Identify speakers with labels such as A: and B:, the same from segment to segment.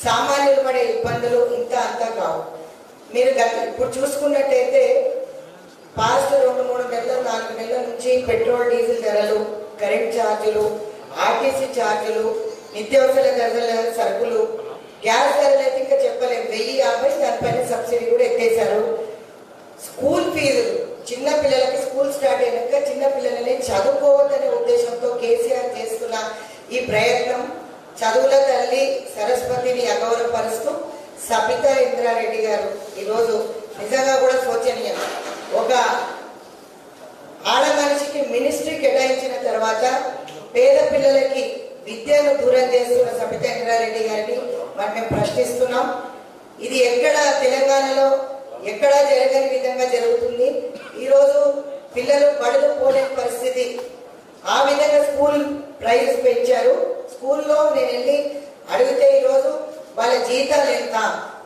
A: సామాన్యులు పడే ఇబ్బందులు ఇంత అంతా కావు. మీరు ఇప్పుడు చూసుకున్నట్టయితే పాస్ట్ 2-3 నెలలు 4 నెలల నుంచి పెట్రోల్ డీజిల్ ధరలు, కరెంట్ ఛార్జీలు, ఆర్టీసీ ఛార్జీలు, నిత్యావసర ధరల సరుకులు, గ్యాస్ ధరలు అయితే ఇంకా చెప్పలేము. 1050 దానిపైన సబ్సిడీ కూడా ఎత్తేసారు. స్కూల్ ఫీజులు, చిన్న పిల్లలకి స్కూల్ స్టార్ట్ అయినాక చిన్న పిల్లలని చదువుకోవద్దనే ఉద్దేశంతో కేసీఆర్ చేస్తున్న ఈ ప్రయత్నం చదువుల తల్లి సరస్వతిని అగౌరవపరుస్తూ సబితా ఇంద్రారెడ్డి గారు ఈరోజు నిజంగా కూడా శోచనీయం. ఒక ఆడ మనిషికి మినిస్ట్రీ కేటాయించిన తర్వాత పేద పిల్లలకి విద్యను దూరం చేస్తున్న సబితా ఇంద్రారెడ్డి గారిని మరి మేము ప్రశ్నిస్తున్నాం. ఇది ఎక్కడ తెలంగాణలో ఎక్కడా జరగని విధంగా జరుగుతుంది. ఈరోజు పిల్లలు బడులు పోలేని పరిస్థితి. ఆ విధంగా స్కూల్ ప్రైస్ పెంచారు. స్కూల్లో నేను వెళ్ళి అడిగితే ఈరోజు వాళ్ళ జీతాలు ఎంత,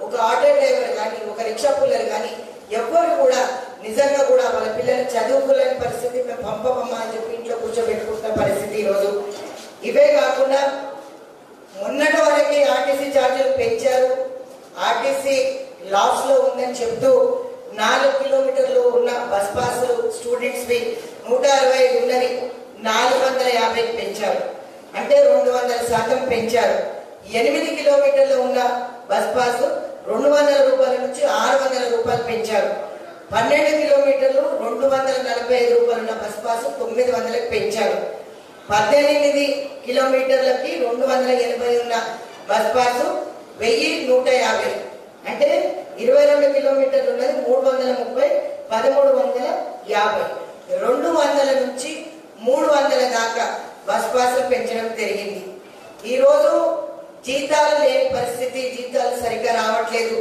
A: ఒక ఆటో డ్రైవర్ కానీ ఒక రిక్షా పుల్లర్ కానీ ఎవ్వరు కూడా నిజంగా కూడా వాళ్ళ పిల్లలు చదువుకోలేని పరిస్థితి. మేము పంపమ్మా అని చెప్పి ఇంట్లో కూర్చోబెట్టుకుంటున్న పరిస్థితి ఈరోజు. ఇవే కాకుండా మొన్నటి వరకే ఆర్టీసీ ఛార్జీలు పెంచారు. ఆర్టీసీ లాస్ లో ఉందని చెప్తూ 4 కిలోమీటర్లు ఉన్న బస్ పాసులు స్టూడెంట్స్ వి 165 ఉన్నది 450 పెంచారు. అంటే 200% పెంచారు. 8 కిలోమీటర్లు ఉన్న బస్ పాస్ 200 రూపాయల నుంచి 600 రూపాయలు పెంచారు. 12 కిలోమీటర్లు 245 రూపాయలు ఉన్న బస్ పాస్ 900కి పెంచారు. 18 కిలోమీటర్లకి 280 ఉన్న బస్ పాస్ 1150. అంటే 22 కిలోమీటర్లు ఉన్నది 330, 1350. 200 నుంచి 300 దాకా బస్ పాసులు పెంచడం జరిగింది. ఈరోజు జీతాలు లేని పరిస్థితి, జీతాలు సరిగ్గా రావట్లేదు.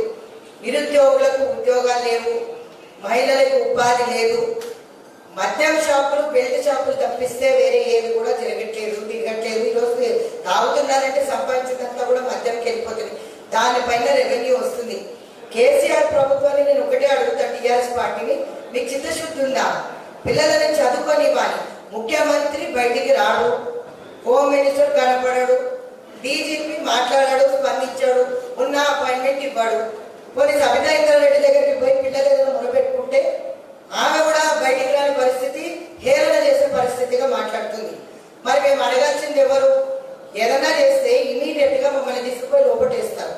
A: నిరుద్యోగులకు ఉద్యోగాలు లేవు, మహిళలకు ఉపాధి లేదు. మద్యం షాపులు, బెల్ట్ షాపులు తప్పిస్తే వేరే ఏది కూడా తిరగట్లేదు. ఈరోజు తాగుతున్నారంటే సంపాదించినంత కూడా మద్యంకి వెళ్ళిపోతుంది. దానిపైన రెవెన్యూ వస్తుంది. కేసీఆర్ ప్రభుత్వాన్ని నేను ఒకటే అడుగుతా, టీఆర్ఎస్ పార్టీని, మీకు చిత్తశుద్ధి ఉందా? పిల్లలని చదువుకొనివ్వాలి. ముఖ్యమంత్రి బయటికి రాడు, హోమ్ మినిస్టర్ కనపడాడు, డీజీపీ మాట్లాడాడు, స్పందించాడు, ఉన్న అపాయింట్మెంట్ ఇవ్వడు. కొన్ని సబితా ఇంద్రారెడ్డి దగ్గరికి పోయి పిల్లలు ఏదైనా మొదలుపెట్టుకుంటే ఆమె కూడా బయటికి రాని పరిస్థితి, హేళన చేసే పరిస్థితిగా మాట్లాడుతుంది. మరి మేము అడగాల్సింది ఎవరు? ఏదన్నా చేస్తే ఇమీడియట్ గా మమ్మల్ని తీసుకుపోయి లోపటేస్తారు.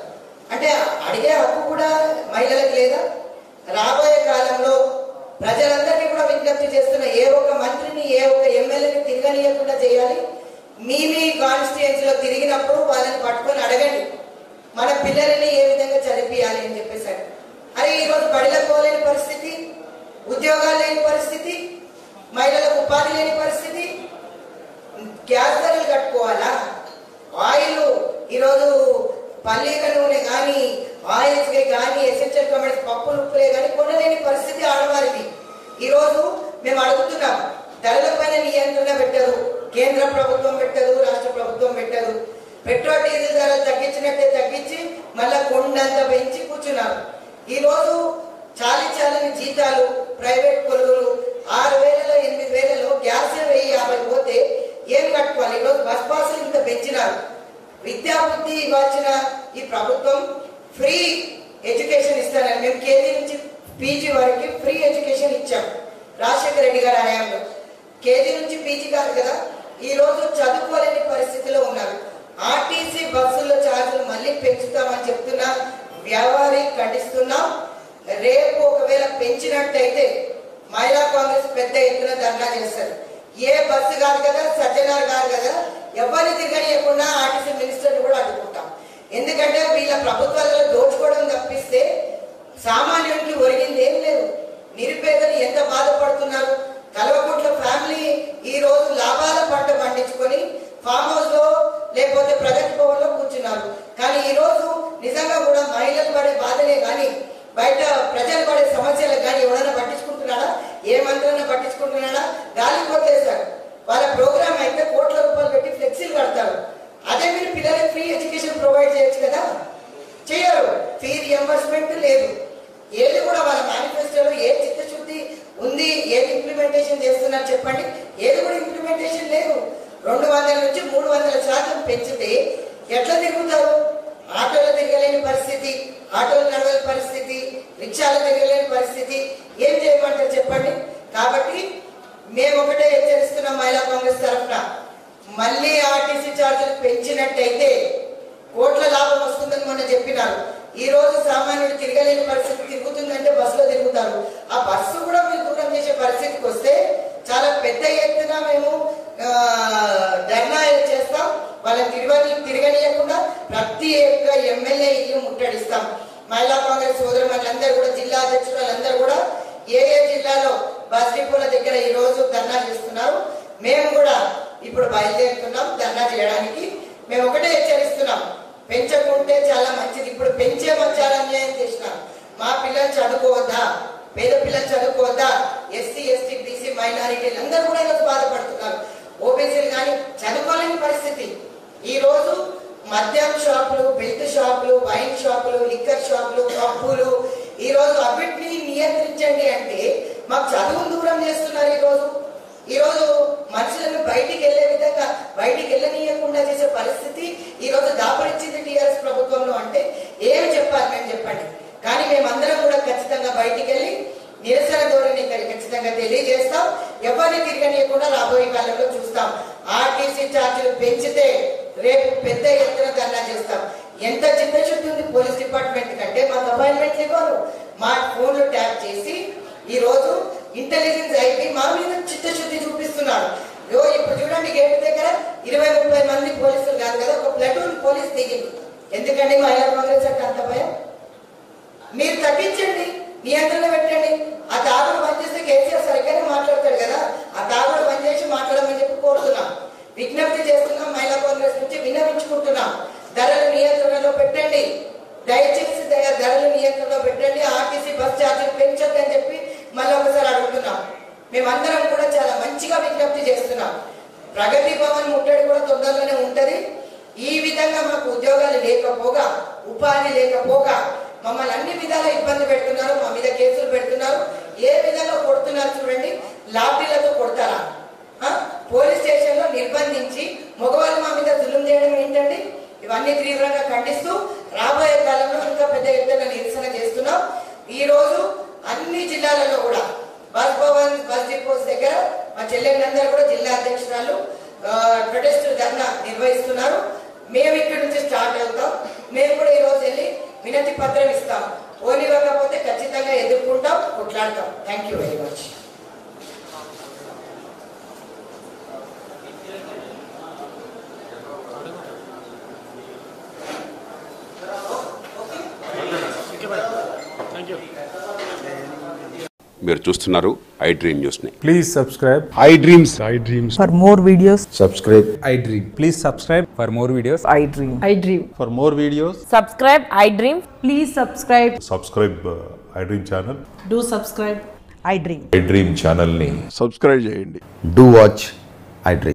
A: అంటే అడిగే హక్కు కూడా మహిళలకు లేదా? రాబోయే కాలంలో ప్రజలందరినీ కూడా విజ్ఞప్తి చేస్తున్న, ఏ ఒక్క మంత్రిని, ఏ ఒక్క ఎమ్మెల్యేని తిరగనీయకుండా చేయాలి. మీ కాన్స్టిట్యుయెన్సీలో తిరిగినప్పుడు వాళ్ళని పట్టుకొని అడగండి, మన పిల్లలని ఏ విధంగా చదివియాలి అని చెప్పేసారు. అరే ఈరోజు బడిలకు పోలేని పరిస్థితి, ఉద్యోగాలు లేని పరిస్థితి, మహిళలకు ఉపాధి లేని పరిస్థితి, గ్యాస్ ధరలు కట్టుకోవాలా? ఆయిల్ ఈరోజు పల్లీల నూనె కానీ, ఆయిల్స్ కానీ, ఎసెన్షియల్ కమోడిటీస్ పప్పులు ఉప్పులే కానీ కొనలేని పరిస్థితి ఆడవారికి. ఈరోజు మేము అడుగుతున్నాం, ధరల పైన నియంత్రణ పెట్టరు, కేంద్ర ప్రభుత్వం పెట్టదు, రాష్ట్ర ప్రభుత్వం పెట్టదు. పెట్రోల్ డీజిల్ ధరలు తగ్గించినట్టే తగ్గించి మళ్ళా కొండంత పెంచి కూర్చున్నారు. ఈరోజు చాలని జీతాలు, ప్రైవేట్ కొలువులు 6,000లో 8,000లో గ్యాస్ 1,050 పోతే ఏం కట్టుకోవాలి? ఈరోజు బస్ పాసులు ఇంత పెంచినారు. విద్యాబుద్ధి ఇవ్వాల్సిన ఈ ప్రభుత్వం ఫ్రీ ఎడ్యుకేషన్ ఇస్తారని మేము కేజీ నుంచి పీజీ వరకు ఫ్రీ ఎడ్యుకేషన్ ఇచ్చాం రాజశేఖర రెడ్డి గారి హయాంలో. కేజీ నుంచి పీజీ కాదు కదా. ఈ రోజు చదువుకోలేని పరిస్థితిలో ఉన్నారు. ఆర్టీసీ బస్సుల్లో ఛార్జీలు మళ్ళీ పెంచుతామని చెప్తున్నా, వ్యవహారం ఖండిస్తున్నాం. రేపు ఒకవేళ పెంచినట్టయితే మహిళా కాంగ్రెస్ పెద్ద ఎత్తున ధర్నా చేస్తారు. ఏ బస్సు కాదు కదా, సజ్జనార్ కాదు కదా, ఎవరిని తిరగనియకుండా ఆర్టీసీ మినిస్టర్ని కూడా అడ్డుకుంటాం. ఎందుకంటే వీళ్ళ ప్రభుత్వాలలో దోచుకోవడం తప్పిస్తే సామాన్యుడికి ఒరిగింది ఏం లేదు. నిరుపేదలు ఎంత బాధపడుతున్నారు. కల్వకుంట్ల ఫ్యామిలీ ఈ రోజు లాభాల పంట పండించుకొని ఫామ్ హౌస్ లో లేకపోతే ప్రగతి భవన్ లో కూర్చున్నారు. కానీ ఈ రోజు నిజంగా కూడా మహిళలు పడే బాధలే కానీ బయట ప్రజలు పడే సమస్యలకు కానీ ఎవరైనా పట్టించుకుంటున్నాడా? ఏ మంత్రైనా పట్టించుకుంటున్నాడా? గాలి కొట్టేశారు. వాళ్ళ ప్రోగ్రామ్ అయితే కోట్ల రూపాయలు పెట్టి ఫ్లెక్సీలు కడతారు. అదే మీరు పిల్లలకు ఫ్రీ ఎడ్యుకేషన్ ప్రొవైడ్ చేయొచ్చు కదా, చేయరు. ఫీ రియంబర్స్మెంట్ లేదు. ఏది కూడా వాళ్ళ మేనిఫెస్టోలో ఏ చిత్తశుద్ధి ఉంది, ఏది ఇంప్లిమెంటేషన్ చేస్తున్నారు చెప్పండి? ఏది కూడా ఇంప్లిమెంటేషన్ లేదు. 200 నుంచి 300% పెంచితే ఎట్లా తిరుగుతారు? ఆటోలో తిరగలేని పరిస్థితి, ఆటోలు నడవలేని పరిస్థితి, రిక్షాలో తిరగలేని పరిస్థితి. ఏం చేయమంటారు చెప్పండి? కాబట్టి మేము ఒకటే హెచ్చరిస్తున్నాం మహిళా కాంగ్రెస్ తరఫున, మళ్ళీ ఆర్టీసీ ఛార్జీలు పెంచినట్టయితే కోట్ల లాభం వస్తుందని మొన్న చెప్పినారు. ఈ రోజు సామాన్యుడు తిరగలేని పరిస్థితి, తిరుగుతుందంటే బస్సులో తిరుగుతారు. ఆ బస్సు కూడా మీరు దూరం చేసే పరిస్థితికి వస్తే చాలా పెద్ద ఎత్తున మేము ధర్నా చేస్తాం. వాళ్ళని తిరగనీయకుండా ప్రతి ఒక్క ఎమ్మెల్యే ఇల్లు ముట్టడిస్తాం. మహిళా కాంగ్రెస్ సోదరులందరూ కూడా, జిల్లా అధ్యక్షులందరూ కూడా ఏ జిల్లాలో బస్ డిపోల దగ్గర ఈ రోజు ధర్నా చేస్తున్నారు. మేము కూడా ఇప్పుడు బయలుదేరుతున్నాం ధర్నా చేయడానికి. మేము ఒకటే హెచ్చరిస్తున్నాం, పెంచకుంటే చాలా మంచిది. ఇప్పుడు పెంచే చాలా అన్యాయం చేసినాం. మా పిల్లలు చదువుకోవద్దా? పేద పిల్లలు చదువుకోవద్దా? ఎస్సీ, ఎస్టీ, బీసీ, మైనారిటీలు అందరూ కూడా ఈరోజు బాధపడుతున్నారు. ఓబీసీలు కానీ చదువుకోలేని పరిస్థితి. ఈ రోజు మద్యం షాపులు, బెల్ట్ షాపులు, వైన్ షాపులు, లిక్కర్ షాపులు, పబ్బులు, ఈ రోజు అవిటిని నియంత్రించండి అంటే మాకు చదువును దూరం చేస్తున్నారు. ఈ రోజు మనుషులను బయటికి వెళ్లే విధంగా, బయటికి వెళ్ళనీయకుండా చేసే పరిస్థితి ఈ రోజు దాపరిచ్చింది టీఆర్ఎస్ ప్రభుత్వంలో. అంటే ఏమి చెప్పాలి మేము చెప్పండి? కానీ మేమందరం కూడా ఖచ్చితంగా బయటికి వెళ్ళి నిరసన ధోరణి ఖచ్చితంగా తెలియజేస్తాం. ఎవరిని తిరగనీయకుండా రాబోయే కాలంలో చూస్తాం. ఆర్టీసీ ఛార్జీలు పెంచితే రేపు పెద్ద ఎత్తున ధర్నా చేస్తాం. ఎంత చిత్తశుద్ధి ఉంది పోలీస్ డిపార్ట్మెంట్ కంటే మాకు అపాయింట్మెంట్లు ఇవ్వరు. మా ఫోన్లు ట్యాప్ చేసి ఈ రోజు ఇంటెలిజెన్స్ ఐపీ మా మీద చిత్తశుద్ధి చూపిస్తున్నారు. ఇప్పుడు చూడండి, గేట్ దగ్గర 20-30 మంది పోలీసులు కాదు కదా, ఒక ప్లటూన్ పోలీస్ దిగింది. ఎందుకండి మహిళా కాంగ్రెస్ అంటే అంత భయం? మీరు తగ్గించండి, నియంత్రణ పెట్టండి. ఆ తాగుడు బంద్ చేస్తే కేసీఆర్ సరిగ్గానే మాట్లాడతాడు కదా, ఆ తాగుడు బంద్ చేసి మాట్లాడమని చెప్పి కోరుతున్నాం, విజ్ఞప్తి చేస్తున్నాం. మహిళా కాంగ్రెస్ నుంచి విన్నవించుకుంటున్నాం. ధరలు నియంత్రణలో పెట్టండి, దయచేసి ధరలు నియంత్రణలో పెట్టండి. ఆర్టీసీ బస్ ఛార్జీలు పెంచొద్దని చెప్పి మళ్ళీ ఒకసారి అడుగుతున్నాం. మేమందరం కూడా చాలా మంచిగా విజ్ఞప్తి చేస్తున్నాం. ప్రగతి భవన్ ముట్టడి కూడా తొందరలోనే ఉంటది. ఈ విధంగా మాకు ఉద్యోగాలు లేకపోగా, ఉపాధి లేకపోగా మమ్మల్ని అన్ని విధాల ఇబ్బంది పెడుతున్నారు. మా మీద కేసులు పెడుతున్నారు. ఏ విధంగా కొడుతున్నారు చూడండి. లాఠీలతో కొడతారా? పోలీస్ స్టేషన్ లో నిర్బంధించి మగవాళ్ళు మా మీద జులుం చేయడం ఏంటండి? ఇవన్నీ తీవ్రంగా ఖండిస్తూ రాబోయే కాలంలో ఇంకా పెద్ద ఎత్తున నిరసన చేస్తున్నాం. ఈ రోజు అన్ని జిల్లాలలో కూడా బస్ భవన్, బస్ డిపోస్ దగ్గర మా చెల్లెళ్ళందరూ కూడా జిల్లా అధ్యక్షురాలు ప్రొటెస్ట్ ధర్నా నిర్వహిస్తున్నారు. మేము ఇక్కడి నుంచి స్టార్ట్ అవుతాం. మేము కూడా ఈ రోజు వెళ్ళి వినతి పత్రం ఇస్తాం. ఓనివ్వకపోతే ఖచ్చితంగా ఎదుర్కొంటాం, కొట్లాడతాం. Thank you very much.
B: మీరు చూస్తున్నారు ఐ డ్రీమ్ న్యూస్ ని.
C: Please subscribe
B: I dreams.
D: For more videos,
C: subscribe I dream.
E: Please subscribe for more videos.
D: I dream.
F: I dream.
C: For more videos
F: Subscribe, I dream. Please subscribe.
G: Subscribe I dream channel.
F: Do subscribe.
D: I dream.
G: I dream ఛానల్ని
B: subscribe చేయండి.
H: Do watch I Dream.